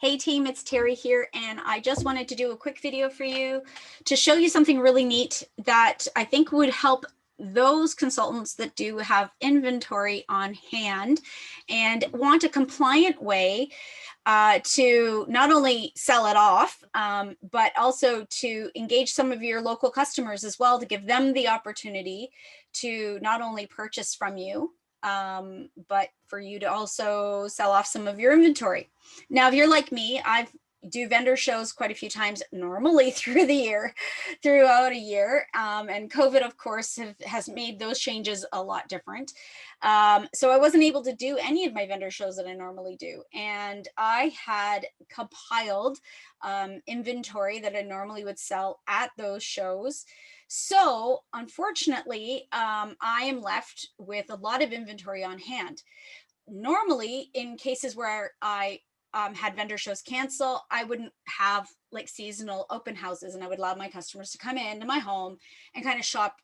Hey team, it's Terry here, and I just wanted to do a quick video for you to show you something really neat that I think would help those consultants that do have inventory on hand and want a compliant way to not only sell it off, but also to engage some of your local customers as well, to give them the opportunity to not only purchase from you, but for you to also sell off some of your inventory. Now, if you're like me, I do vendor shows quite a few times normally throughout a year. And COVID, of course, has made those changes a lot different. So I wasn't able to do any of my vendor shows that I normally do. And I had compiled inventory that I normally would sell at those shows. So unfortunately, I am left with a lot of inventory on hand. Normally, in cases where I had vendor shows cancel, I wouldn't have like seasonal open houses, and I would allow my customers to come into my home and kind of shop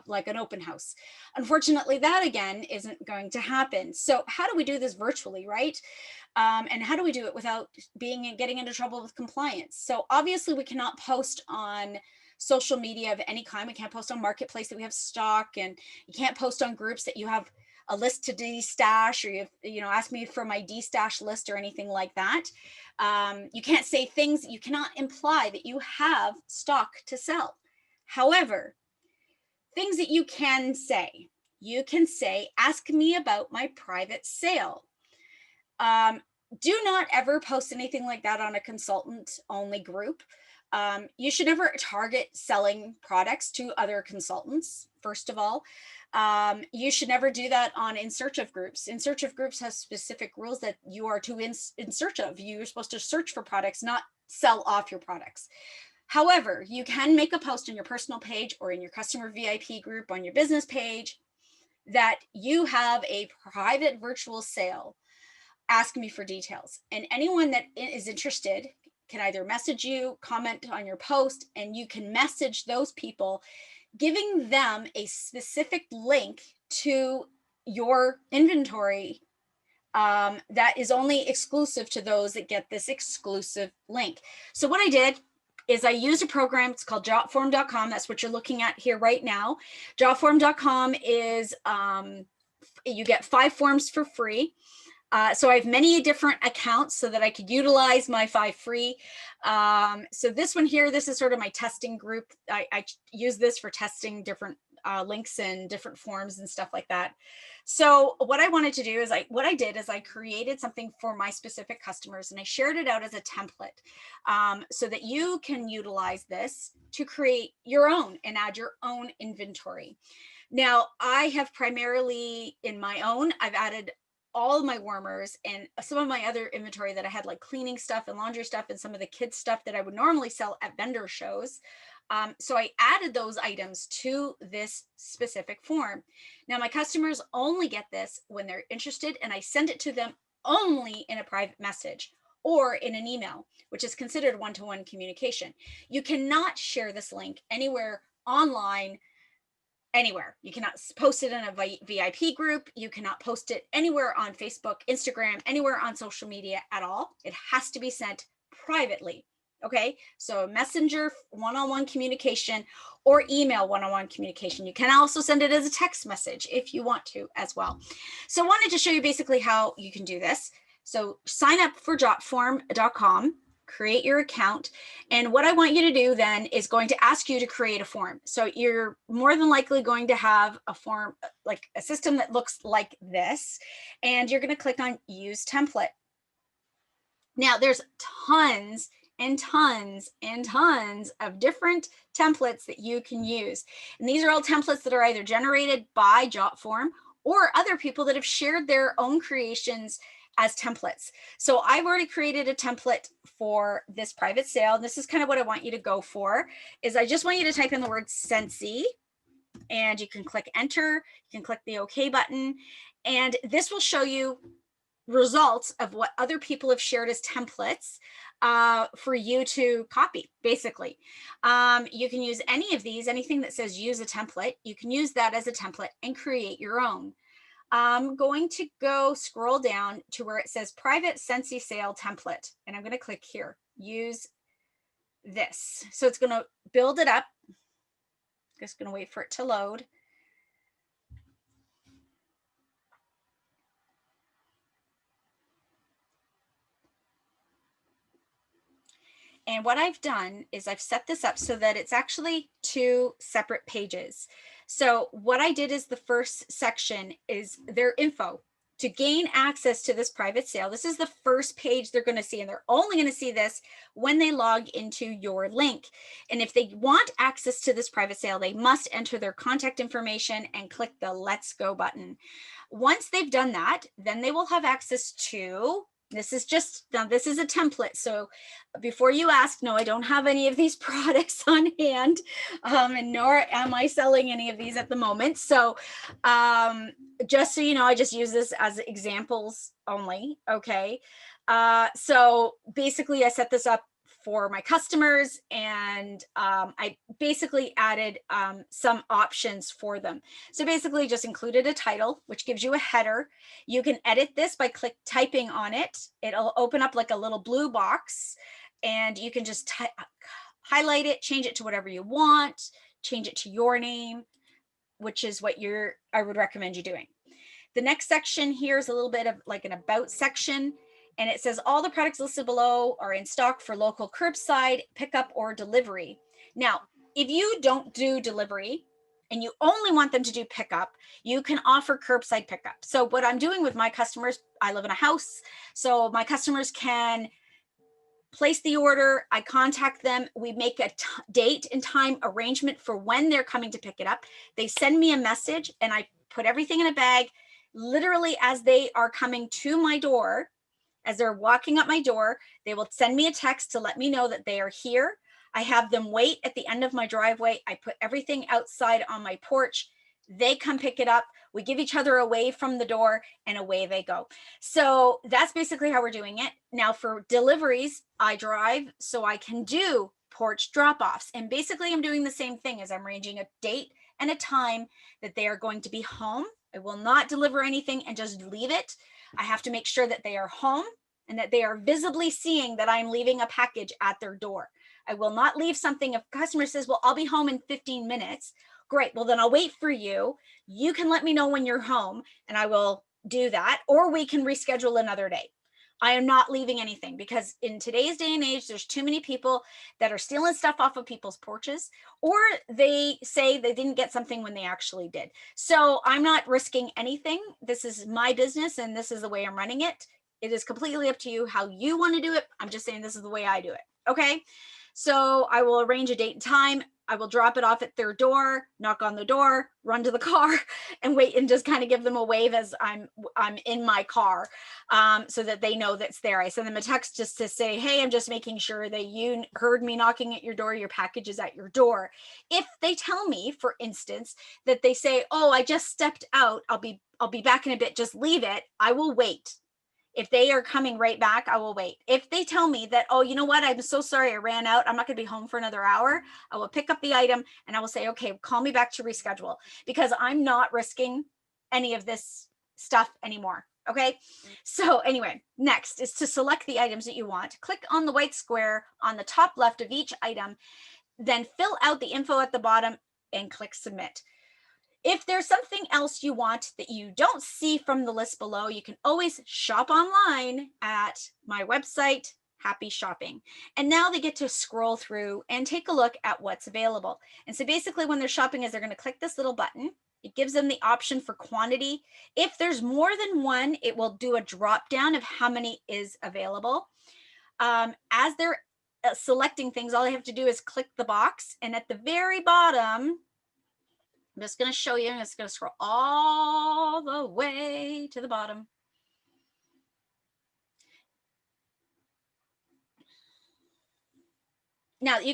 like an open house. Unfortunately, that again isn't going to happen. So how do we do this virtually, right? And how do we do it without getting into trouble with compliance? So obviously we cannot post on social media of any kind. We can't post on Marketplace that we have stock, and you can't post on groups that you have a list to de-stash, or you know, ask me for my de-stash list or anything like that. You can't say things, you cannot imply that you have stock to sell. However, things that you can say, ask me about my private sale. Do not ever post anything like that on a consultant only group. You should never target selling products to other consultants, first of all. You should never do that on In Search of groups. In Search of groups has specific rules that you are to in search of. You're supposed to search for products, not sell off your products. However, you can make a post on your personal page or in your customer VIP group on your business page that you have a private virtual sale. Ask me for details. And anyone that is interested can either message you, comment on your post, and you can message those people, giving them a specific link to your inventory that is only exclusive to those that get this exclusive link. So what I did is I used a program, it's called JotForm.com. That's what you're looking at here right now. JotForm.com is, you get 5 forms for free. So I have many different accounts so that I could utilize my 5 free. So this one here, this is sort of my testing group. I use this for testing different links and different forms and stuff like that. So what I wanted to do is what I did is I created something for my specific customers, and I shared it out as a template so that you can utilize this to create your own and add your own inventory. Now, I have primarily in my own, I've added all of my warmers and some of my other inventory that I had, like cleaning stuff and laundry stuff and some of the kids stuff that I would normally sell at vendor shows. So I added those items to this specific form. Now my customers only get this when they're interested, and I send it to them only in a private message or in an email, which is considered one-to-one communication. You cannot share this link anywhere online, anywhere. You cannot post it in a VIP group. You cannot post it anywhere on Facebook, Instagram, anywhere on social media at all. It has to be sent privately. Okay, so messenger one-on-one communication or email one-on-one communication. You can also send it as a text message if you want to as well. So I wanted to show you basically how you can do this. So sign up for JotForm.com, create your account. And what I want you to do then is going to ask you to create a form. So you're more than likely going to have a form, like a system that looks like this, and you're going to click on Use Template. Now there's tons and tons and tons of different templates that you can use. And these are all templates that are either generated by JotForm or other people that have shared their own creations as templates. So I've already created a template for this private sale. This is kind of what I want you to go for, is I just want you to type in the word Scentsy, and you can click enter, you can click the OK button, and this will show you results of what other people have shared as templates for you to copy, basically. You can use any of these, anything that says use a template, you can use that as a template and create your own. I'm going to go scroll down to where it says private Scentsy sale template. And I'm going to click here, use this. So it's going to build it up. Just going to wait for it to load. And what I've done is I've set this up so that it's actually 2 separate pages. So what I did is the first section is their info. To gain access to this private sale, this is the first page they're going to see, and they're only going to see this when they log into your link. And if they want access to this private sale, they must enter their contact information and click the Let's Go button. Once they've done that, then they will have access to, this is a template. So before you ask, no, I don't have any of these products on hand, and nor am I selling any of these at the moment. So just so you know, I just use this as examples only. Okay. So basically I set this up for my customers, and I basically added some options for them. So basically just included a title, which gives you a header. You can edit this by typing on it. It'll open up like a little blue box, and you can just highlight it, change it to whatever you want, change it to your name, which is what I would recommend you doing. The next section here is a little bit of like an about section. And it says all the products listed below are in stock for local curbside pickup or delivery. Now, if you don't do delivery and you only want them to do pickup, you can offer curbside pickup. So what I'm doing with my customers, I live in a house, so my customers can place the order, I contact them, we make a date and time arrangement for when they're coming to pick it up. They send me a message, and I put everything in a bag. Literally, as they are coming to my door, as they're walking up my door, they will send me a text to let me know that they are here. I have them wait at the end of my driveway. I put everything outside on my porch. They come pick it up. We give each other away from the door, and away they go. So that's basically how we're doing it. Now for deliveries, I drive so I can do porch drop-offs. And basically I'm doing the same thing as I'm arranging a date and a time that they are going to be home. I will not deliver anything and just leave it. I have to make sure that they are home and that they are visibly seeing that I'm leaving a package at their door. I will not leave something. If a customer says, well, I'll be home in 15 minutes. Great. Well, then I'll wait for you. You can let me know when you're home and I will do that, or we can reschedule another day. I am not leaving anything, because in today's day and age, there's too many people that are stealing stuff off of people's porches, or they say they didn't get something when they actually did. So I'm not risking anything. This is my business and this is the way I'm running it. It is completely up to you how you want to do it. I'm just saying this is the way I do it. Okay. So I will arrange a date and time. I will drop it off at their door, knock on the door, run to the car, and wait and just kind of give them a wave as I'm in my car, so that they know that's there. I send them a text just to say, hey, I'm just making sure that you heard me knocking at your door. Your package is at your door. If they tell me, for instance, that they say, oh, I just stepped out, I'll be back in a bit, just leave it, I will wait. If they are coming right back, I will wait. If they tell me that, oh, you know what, I'm so sorry, I ran out, I'm not going to be home for another hour, I will pick up the item and I will say, okay, call me back to reschedule, because I'm not risking any of this stuff anymore. Okay. So anyway, next is to select the items that you want. Click on the white square on the top left of each item, then fill out the info at the bottom and click submit. If there's something else you want that you don't see from the list below, you can always shop online at my website, Happy Shopping. And now they get to scroll through and take a look at what's available. And so basically when they're shopping is they're going to click this little button. It gives them the option for quantity. If there's more than one, it will do a drop down of how many is available. As they're selecting things, all they have to do is click the box. And at the very bottom, I'm just going to show you. I'm just going to scroll all the way to the bottom. Now they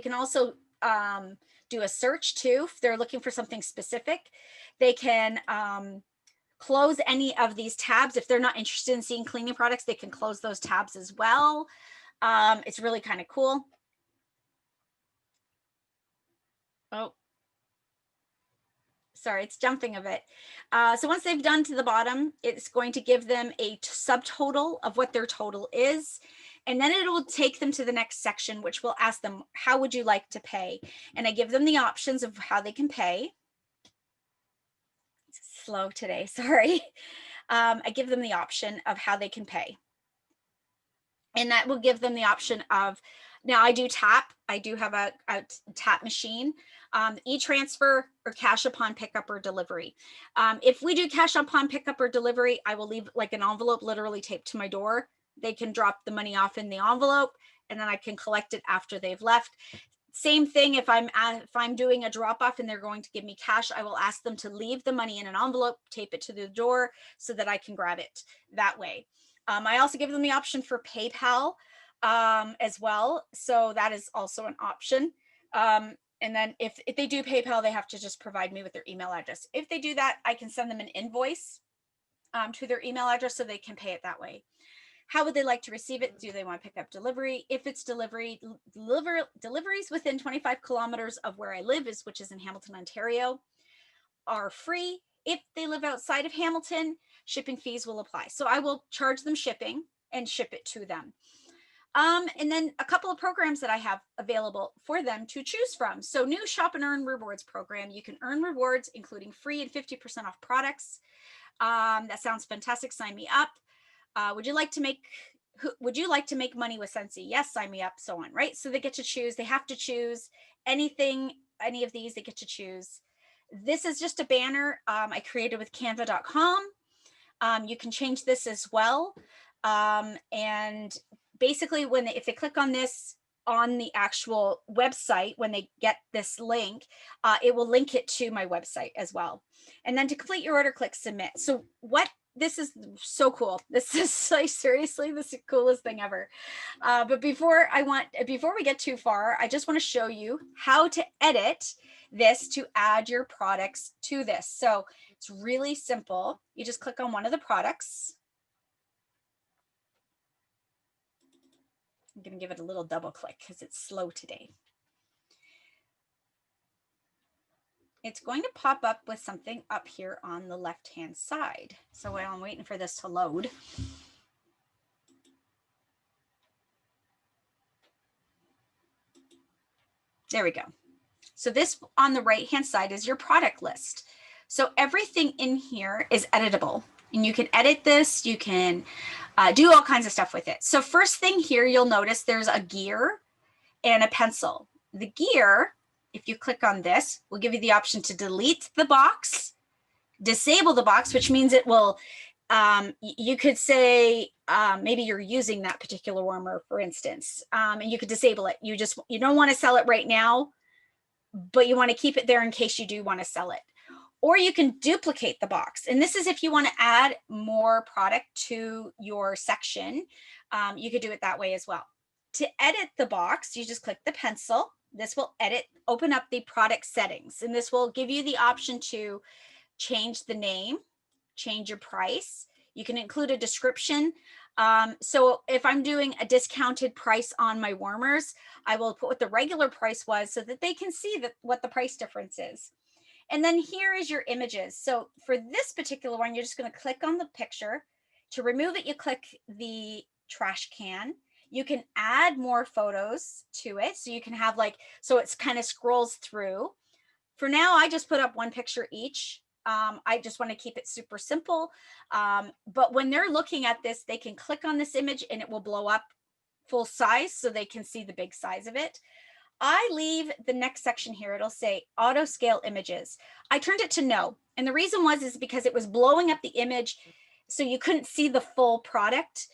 can also do a search too. If they're looking for something specific, they can close any of these tabs. If they're not interested in seeing cleaning products, they can close those tabs as well. It's really kind of cool. Oh, Sorry, it's jumping a bit. So once they've done to the bottom, it's going to give them a subtotal of what their total is. And then it will take them to the next section, which will ask them, how would you like to pay? And I give them the options of how they can pay. It's slow today, sorry. I give them the option of how they can pay. And that will give them the option of, now I do tap. I do have a tap machine, e-transfer or cash upon pickup or delivery. If we do cash upon pickup or delivery, I will leave like an envelope literally taped to my door. They can drop the money off in the envelope and then I can collect it after they've left. Same thing if I'm doing a drop off and they're going to give me cash, I will ask them to leave the money in an envelope, tape it to the door so that I can grab it that way. I also give them the option for PayPal as well. So that is also an option. And then if they do PayPal, they have to just provide me with their email address. If they do that, I can send them an invoice to their email address so they can pay it that way. How would they like to receive it? Do they want to pick up delivery? If it's deliveries within 25 kilometers of where I live, which is in Hamilton, Ontario, are free. If they live outside of Hamilton, shipping fees will apply. So I will charge them shipping and ship it to them. And then a couple of programs that I have available for them to choose from. So new Shop and Earn Rewards program. You can earn rewards, including free and 50% off products. That sounds fantastic. Sign me up. Would you like to make money with Scentsy? Yes, sign me up, so on, right? So they get to choose. They have to choose any of these they get to choose. This is just a banner I created with canva.com. You can change this as well. And basically if they click on this on the actual website, when they get this link, it will link it to my website as well. And then to complete your order, click submit. So this is so cool. This is like, seriously, this is the coolest thing ever. But before we get too far, I just want to show you how to edit this to add your products to this. So it's really simple. You just click on one of the products. I'm going to give it a little double click because it's slow today. It's going to pop up with something up here on the left-hand side. So while I'm waiting for this to load, there we go. So this on the right-hand side is your product list. So everything in here is editable and you can edit this. You can do all kinds of stuff with it. So first thing here, you'll notice there's a gear and a pencil. The gear, if you click on this, will give you the option to delete the box, disable the box, which means it will, you could say, maybe you're using that particular warmer, for instance, and you could disable it. You don't want to sell it right now, but you want to keep it there in case you do want to sell it. Or you can duplicate the box. And this is if you want to add more product to your section, you could do it that way as well. To edit the box, you just click the pencil. This will open up the product settings, and this will give you the option to change the name, change your price. You can include a description. So if I'm doing a discounted price on my warmers, I will put what the regular price was so that they can see what the price difference is. And then here is your images. So for this particular one, you're just going to click on the picture. To remove it, you click the trash can. You can add more photos to it. So you can have so it's kind of scrolls through. For now, I just put up one picture each. I just want to keep it super simple. But when they're looking at this, they can click on this image and it will blow up full size so they can see the big size of it. I leave the next section here. It'll say auto scale images. I turned it to no. And the reason is because it was blowing up the image so you couldn't see the full product.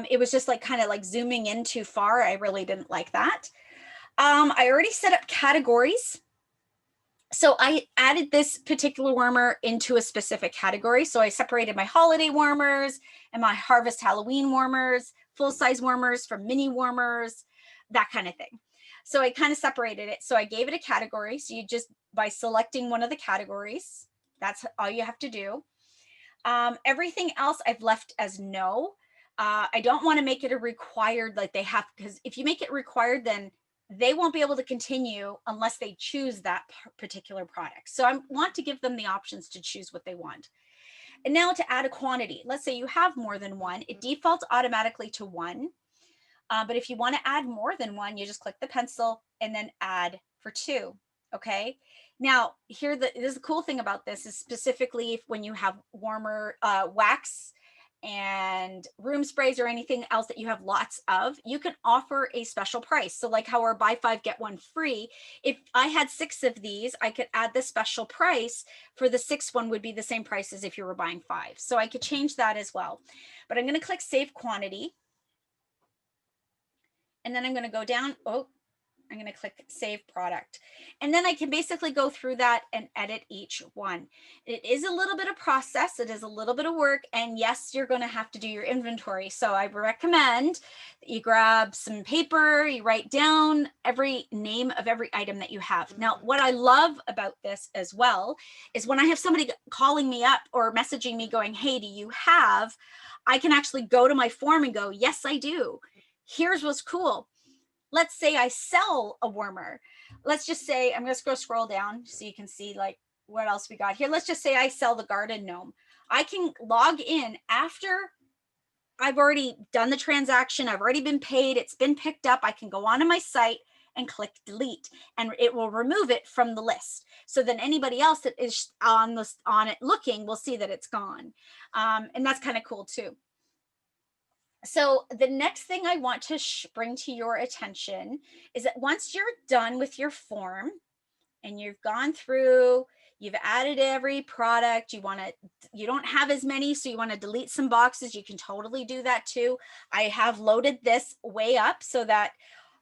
It was just kind of zooming in too far. I really didn't like that. I already set up categories. So I added this particular warmer into a specific category. So I separated my holiday warmers and my harvest Halloween warmers, full-size warmers from mini warmers, that kind of thing. So I kind of separated it. So I gave it a category. So you just, by selecting one of the categories, that's all you have to do. Everything else I've left as no. I don't want to make it a required, they have, because if you make it required, then they won't be able to continue unless they choose that particular product. So I want to give them the options to choose what they want. And now to add a quantity, let's say you have more than one, it defaults automatically to one. But if you want to add more than one, you just click the pencil and then add for two. Okay. Now here, this is the cool thing about this is specifically if when you have warmer wax and room sprays or anything else that you have lots of, you can offer a special price. So like how our buy 5 get 1 free, if I had 6 of these, I could add the special price for the 6th one would be the same price as if you were buying 5. So I could change that as well. But I'm going to click save quantity. And then I'm going to go down. Oh, I'm going to click save product. And then I can basically go through that and edit each one. It is a little bit of process. It is a little bit of work. And yes, you're going to have to do your inventory. So I recommend that you grab some paper, you write down every name of every item that you have. Now, what I love about this as well is when I have somebody calling me up or messaging me going, hey, do you have, I can actually go to my form and go, yes, I do. Here's what's cool. Let's say I sell a warmer. Let's just say, I'm just going to scroll down so you can see like what else we got here. Let's just say I sell the garden gnome. I can log in after I've already done the transaction. I've already been paid. It's been picked up. I can go onto my site and click delete and it will remove it from the list. So then anybody else that is on it looking will see that it's gone. And that's kind of cool too. So the next thing I want to bring to your attention is that once you're done with your form and you've gone through, you've added every product, you don't have as many, so you want to delete some boxes, you can totally do that too. I have loaded this way up so that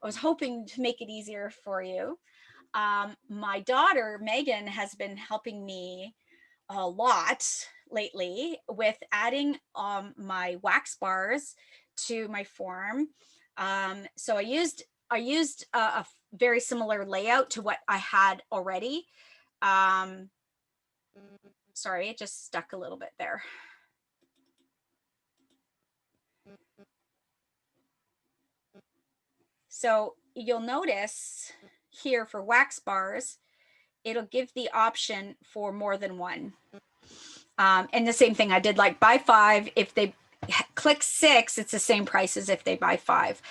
I was hoping to make it easier for you. My daughter, Megan, has been helping me a lot lately with adding my wax bars to my form. So I used a very similar layout to what I had already. Sorry, it just stuck a little bit there. So you'll notice here for wax bars, it'll give the option for more than one. And the same thing I did, like buy 5. If they click 6, it's the same price as if they buy 5.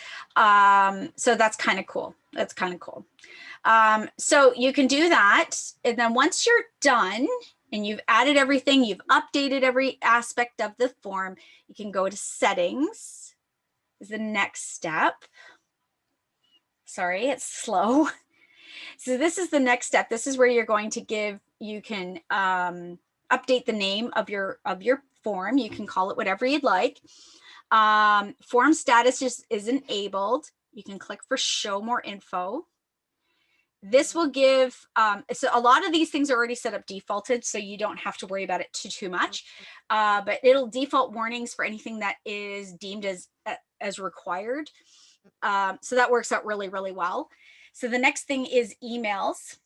So that's kind of cool. That's kind of cool. So you can do that. And then once you're done and you've added everything, you've updated every aspect of the form, you can go to settings is the next step. Sorry, it's slow. So this is the next step. This is where you're going to you can update the name of your form. You can call it whatever you'd like. Form status is enabled. You can click for show more info. This will give, so a lot of these things are already set up defaulted, so you don't have to worry about it too much, but it'll default warnings for anything that is deemed as required. So that works out really, really well. So the next thing is emails.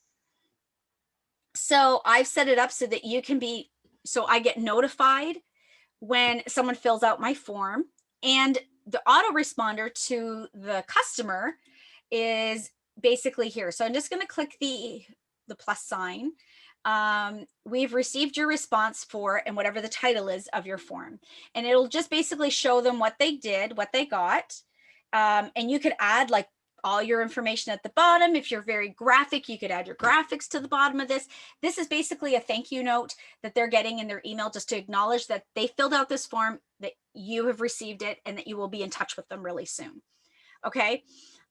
So I've set it up so that you can so I get notified when someone fills out my form, and the autoresponder to the customer is basically here. So I'm just going to click the plus sign. We've received your response for, and whatever the title is of your form, and it'll just basically show them what they did, what they got. And you could add like all your information at the bottom. If you're very graphic, you could add your graphics to the bottom of this. This is basically a thank you note that they're getting in their email just to acknowledge that they filled out this form, that you have received it, and that you will be in touch with them really soon. Okay.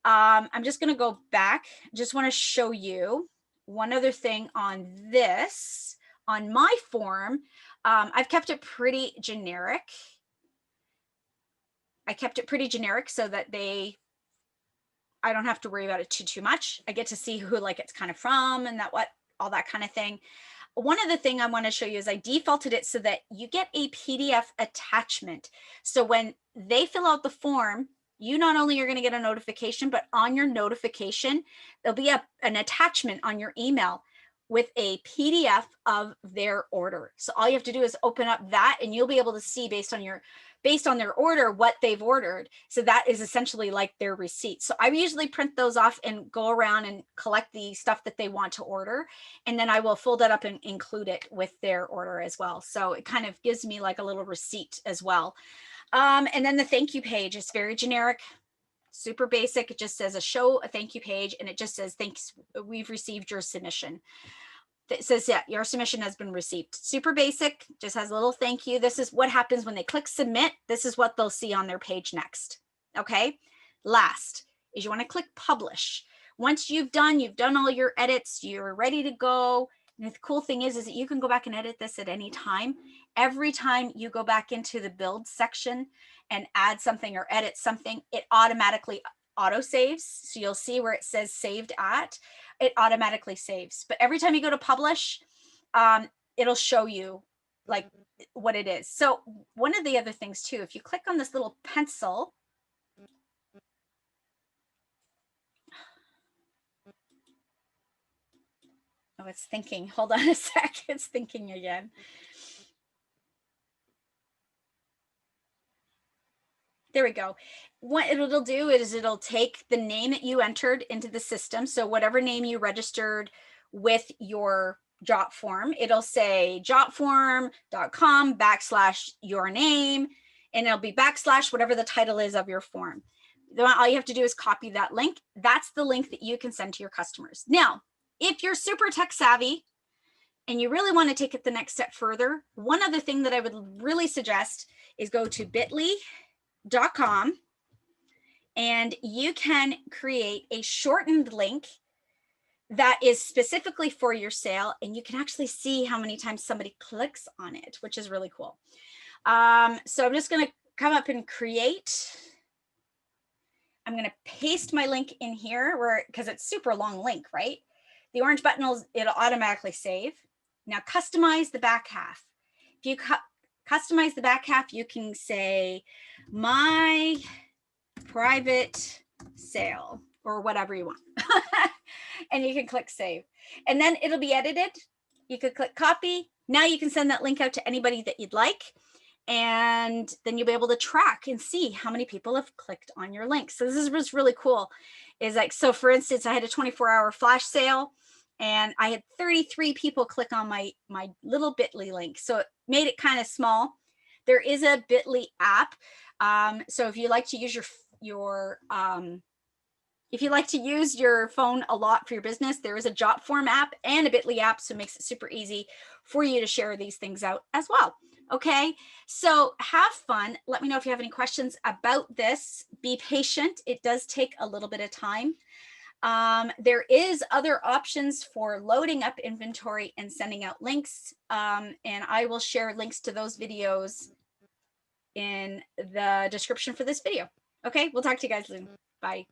I'm just going to go back. Just want to show you one other thing on this. On my form, I've kept it pretty generic. I kept it pretty generic so that I don't have to worry about it too much. I get to see who like it's kind of from and all that kind of thing. One other thing I want to show you is I defaulted it so that you get a PDF attachment. So when they fill out the form, you not only are going to get a notification, but on your notification, there'll be an attachment on your email with a PDF of their order. So all you have to do is open up that and you'll be able to see based on your based on their order, what they've ordered. So that is essentially like their receipt. So I usually print those off and go around and collect the stuff that they want to order. And then I will fold it up and include it with their order as well. So it kind of gives me like a little receipt as well. And then the thank you page is very generic, super basic. It just says a thank you page, and it just says, thanks, we've received your submission. It says, yeah, your submission has been received. Super basic, just has a little thank you. This is what happens when they click submit. This is what they'll see on their page next. Okay. Last is you want to click publish. Once you've done all your edits, you're ready to go. And the cool thing is that you can go back and edit this at any time. Every time you go back into the build section and add something or edit something, it automatically auto saves. So you'll see where it says saved at, it automatically saves. But every time you go to publish, it'll show you like what it is. So one of the other things too, if you click on this little pencil, oh, it's thinking. Hold on a sec. It's thinking again. There we go. What it'll do is it'll take the name that you entered into the system. So whatever name you registered with your JotForm, it'll say jotform.com/your name, and it'll be / whatever the title is of your form. All you have to do is copy that link. That's the link that you can send to your customers. Now, if you're super tech savvy and you really want to take it the next step further, one other thing that I would really suggest is go to bit.ly.com, and you can create a shortened link that is specifically for your sale, and you can actually see how many times somebody clicks on it, which is really cool. So I'm just going to come up and create. I'm going to paste my link in here because it's super long link, right? The orange button it'll automatically save. Now customize the back half. If you customize the back half, you can say my private sale or whatever you want. And you can click save, and then it'll be edited. You could click copy. Now you can send that link out to anybody that you'd like, and then you'll be able to track and see how many people have clicked on your link. So this is what's really cool is like, so for instance, I had a 24-hour flash sale and I had 33 people click on my little bit.ly link. So it made it kind of small. There is a bit.ly app. So if you like to use if you like to use your phone a lot for your business, there is a JotForm app and a bit.ly app. So it makes it super easy for you to share these things out as well. Okay, so have fun. Let me know if you have any questions about this. Be patient. It does take a little bit of time. There is other options for loading up inventory and sending out links. And I will share links to those videos in the description for this video. Okay, we'll talk to you guys soon. Bye.